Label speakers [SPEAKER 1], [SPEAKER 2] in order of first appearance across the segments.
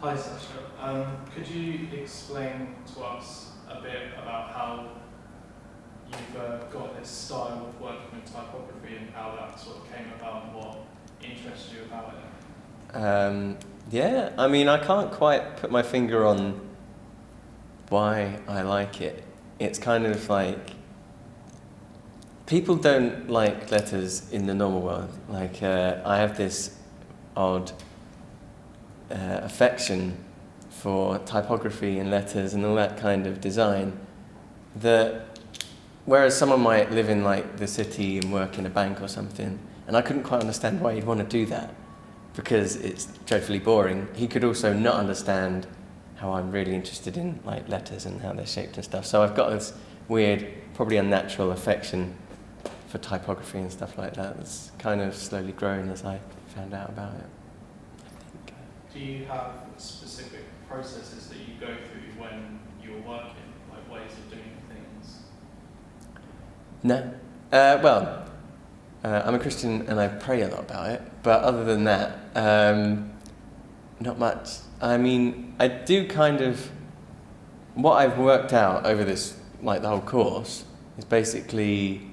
[SPEAKER 1] Hi Sacha, could you explain to us a bit about how you've got this style of working with typography and how that sort of came about and what interests you about it?
[SPEAKER 2] Yeah, I mean, I can't quite put my finger on why I like it. It's kind of like, people don't like letters in the normal world. Like, I have this odd affection for typography and letters and all that kind of design that, whereas someone might live in like the city and work in a bank or something, and I couldn't quite understand why he'd want to do that because it's dreadfully boring, he could also not understand how I'm really interested in like letters and how they're shaped and stuff. So I've got this weird, probably unnatural affection for typography and stuff like that that's kind of slowly grown as I found out about it.
[SPEAKER 1] Do you have specific processes that you go through when you're working, like ways of doing things?
[SPEAKER 2] No. I'm a Christian and I pray a lot about it, but other than that, not much. I mean, I do kind of, what I've worked out over this, like the whole course, is basically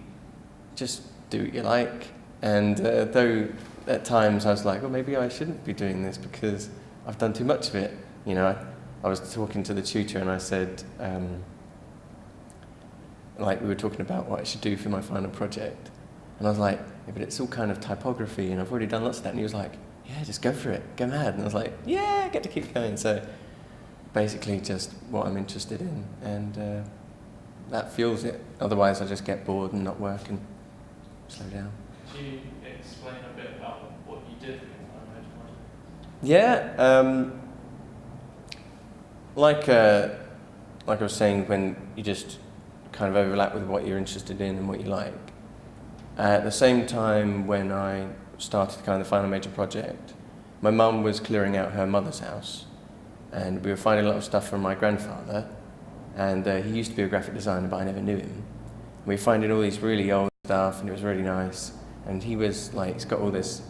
[SPEAKER 2] just do what you like. And though at times I was like, well, maybe I shouldn't be doing this because I've done too much of it. You know, I was talking to the tutor and I said, like we were talking about what I should do for my final project. And I was like, yeah, but it's all kind of typography and I've already done lots of that. And he was like, yeah, just go for it, go mad. And I was like, yeah, I get to keep going. So basically just what I'm interested in, and that fuels it. Otherwise I just get bored and not work and slow down.
[SPEAKER 1] Could you explain a bit about what you did for your final major project?
[SPEAKER 2] Yeah, like I was saying, when you just kind of overlap with what you're interested in and what you like. At the same time, when I started kind of the final major project, my mum was clearing out her mother's house, and we were finding a lot of stuff from my grandfather, and he used to be a graphic designer, but I never knew him. We were finding all these really old stuff, and it was really nice, and he was like, he's got all this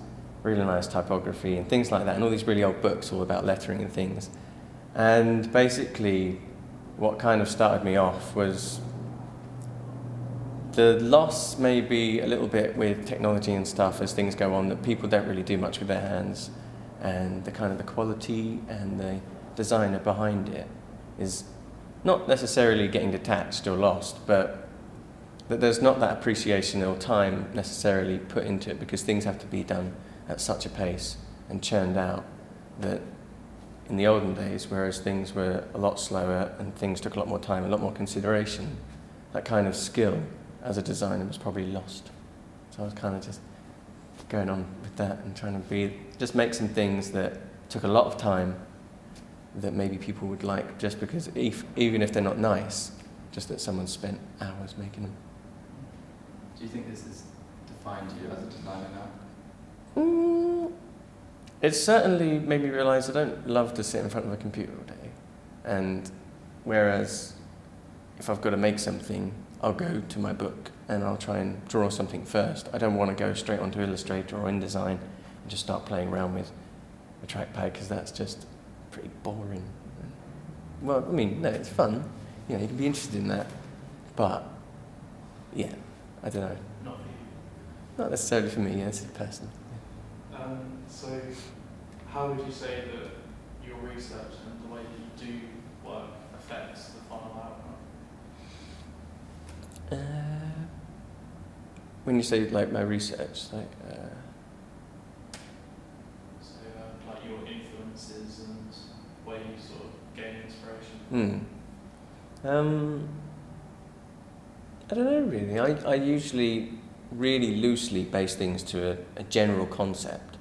[SPEAKER 2] really nice typography and things like that, and all these really old books all about lettering and things. And basically, what kind of started me off was the loss, maybe a little bit with technology and stuff as things go on, that people don't really do much with their hands, and the kind of the quality and the designer behind it is not necessarily getting detached or lost, but that there's not that appreciation or time necessarily put into it because things have to be done at such a pace and churned out that in the olden days, whereas things were a lot slower and things took a lot more time, a lot more consideration, that kind of skill as a designer was probably lost. So I was kind of just going on with that and trying to just make some things that took a lot of time that maybe people would like, just because even if they're not nice, just that someone spent hours making them.
[SPEAKER 3] Do you think this has defined you as a designer now?
[SPEAKER 2] It certainly made me realise I don't love to sit in front of a computer all day. And whereas if I've got to make something, I'll go to my book and I'll try and draw something first. I don't want to go straight onto Illustrator or InDesign and just start playing around with a trackpad, because that's just pretty boring. Well, I mean, no, it's fun. You know, you can be interested in that. But, yeah, I don't know.
[SPEAKER 1] Not for you.
[SPEAKER 2] Not necessarily for me, yeah, it's personal.
[SPEAKER 1] So how would you say that your research and the way that you do work affects the final outcome?
[SPEAKER 2] When you say like my research, like
[SPEAKER 1] Like your influences and where you sort of gain inspiration?
[SPEAKER 2] I don't know really. I usually really loosely base things to a general concept,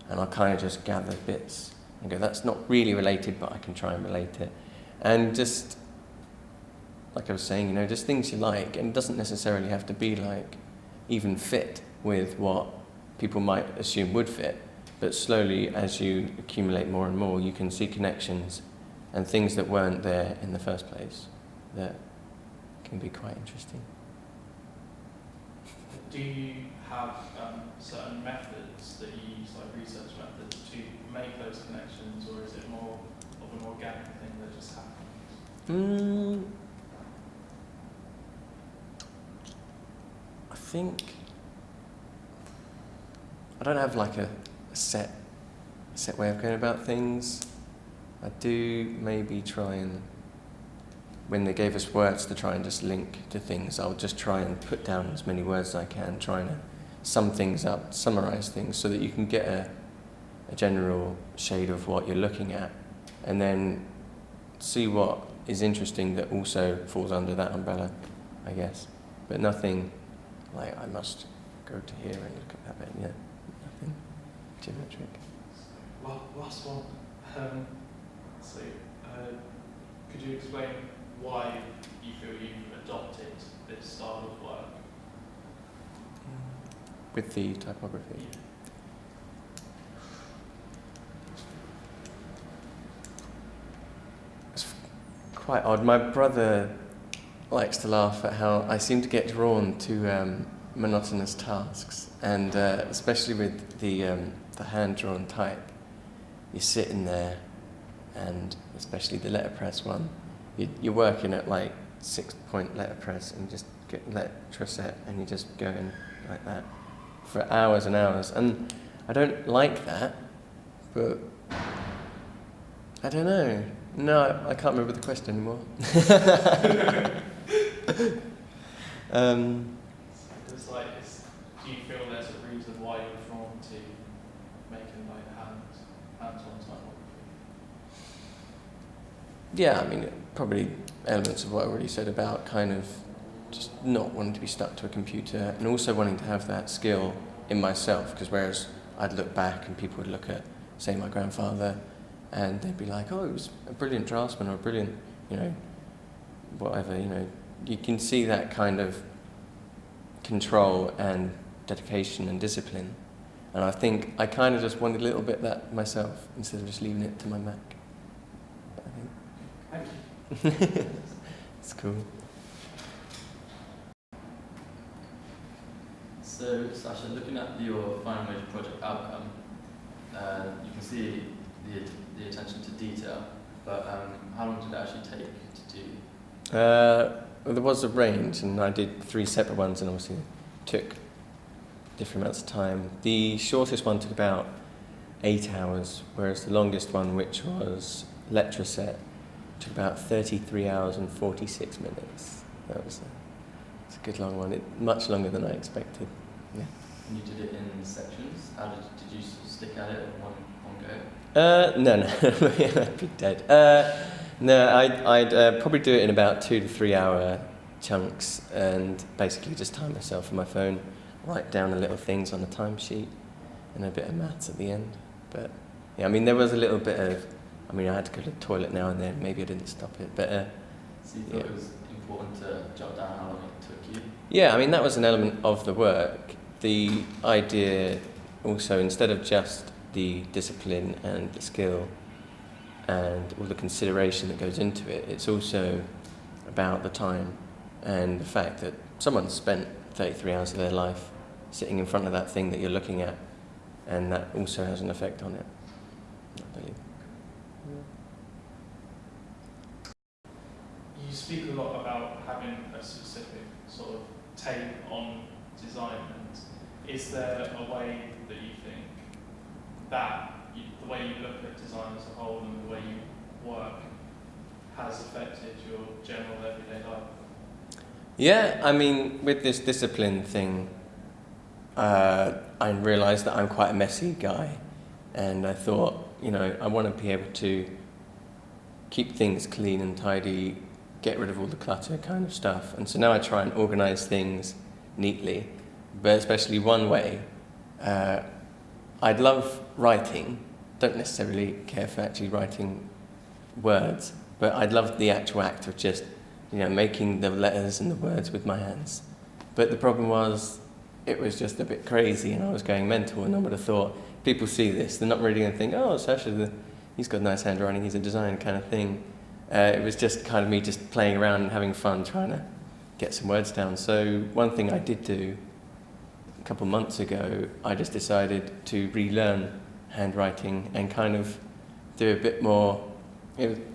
[SPEAKER 2] and I'll kind of just gather bits and go, that's not really related, but I can try and relate it. And just, like I was saying, you know, just things you like, and it doesn't necessarily have to be like even fit with what people might assume would fit, but slowly as you accumulate more and more, you can see connections and things that weren't there in the first place that can be quite interesting.
[SPEAKER 1] Do you have certain methods that you use, like research methods, to make make those connections, or is it more of an organic thing that just happens?
[SPEAKER 2] I think I don't have like a set way of going about things. I do maybe try and, when they gave us words to try and just link to things, I'll just try and put down as many words as I can, trying to sum things up, summarize things, so that you can get a general shade of what you're looking at, and then see what is interesting that also falls under that umbrella, I guess. But nothing like I must go to here and look at that bit. Yeah, nothing geometric.
[SPEAKER 1] Well, last one. So, could you explain why you feel you've adopted this style of work?
[SPEAKER 2] With the typography. It's quite odd. My brother likes to laugh at how I seem to get drawn to monotonous tasks, and especially with the hand-drawn type. You're sitting there, and especially the letterpress one, you're working at like 6-point letterpress, and you just get Letraset, and you're just going like that for hours and hours. And I don't like that, but I don't know. No, I can't remember the question anymore.
[SPEAKER 1] It's like, do you feel there's a reason why you're drawn to making like hands-on typography?
[SPEAKER 2] Yeah, I mean, probably elements of what I already said about kind of just not wanting to be stuck to a computer, and also wanting to have that skill in myself, because whereas I'd look back and people would look at, say, my grandfather, and they'd be like, oh, he was a brilliant draftsman, or a brilliant, whatever, you can see that kind of control and dedication and discipline. And I think I kind of just wanted a little bit of that myself, instead of just leaving it to my Mac.
[SPEAKER 1] Thank you.
[SPEAKER 2] It's cool.
[SPEAKER 3] So, Sacha, looking at your final major project outcome, you can see the attention to detail, but how long did it actually take to do?
[SPEAKER 2] Well, there was a range, and I did 3 separate ones, and obviously took different amounts of time. The shortest one took about 8 hours, whereas the longest one, which was Letraset, took about 33 hours and 46 minutes. It's a good long one, much longer than I expected. Yeah.
[SPEAKER 3] And you did it in sections? How did you stick at it at one go?
[SPEAKER 2] No, I'd be dead. No, I'd probably do it in about 2 to 3 hour chunks, and basically just time myself on my phone, write down the little things on a timesheet, and a bit of maths at the end. But yeah, I mean, there was a little bit of, I had to go to the toilet now and then, maybe I didn't stop it, but
[SPEAKER 3] so you thought it was important to jot down how long it took you?
[SPEAKER 2] Yeah, that was an element of the work. The idea also, instead of just the discipline and the skill and all the consideration that goes into it, it's also about the time and the fact that someone spent 33 hours of their life sitting in front of that thing that you're looking at, and that also has an effect on it, I believe.
[SPEAKER 1] You speak a lot about having a specific sort of take on design, and is there a way that you think that the way you look at design as a whole and the way you work has affected your general everyday life?
[SPEAKER 2] Yeah, with this discipline thing, I realised that I'm quite a messy guy, and I thought, I want to be able to keep things clean and tidy, get rid of all the clutter kind of stuff, and so now I try and organise things neatly, but especially one way. I'd love writing, don't necessarily care for actually writing words, but I'd love the actual act of just making the letters and the words with my hands. But the problem was, it was just a bit crazy, and I was going mental, and I would have thought, people see this, they're not really going to think, oh, Sacha, he's got nice handwriting, he's a designer kind of thing. It was just kind of me just playing around and having fun, trying to get some words down. So one thing I did do a couple months ago, I just decided to relearn handwriting and kind of do a bit more.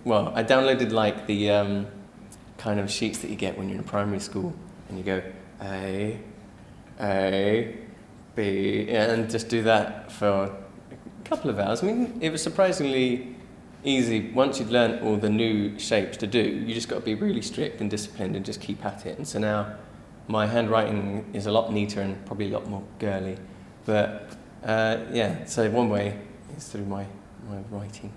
[SPEAKER 2] Well, I downloaded like the kind of sheets that you get when you're in primary school, and you go A, B, and just do that for a couple of hours. I mean, it was surprisingly easy once you'd learned all the new shapes to do. You just got to be really strict and disciplined and just keep at it. And so now my handwriting is a lot neater and probably a lot more girly. But yeah, so one way is through my writing.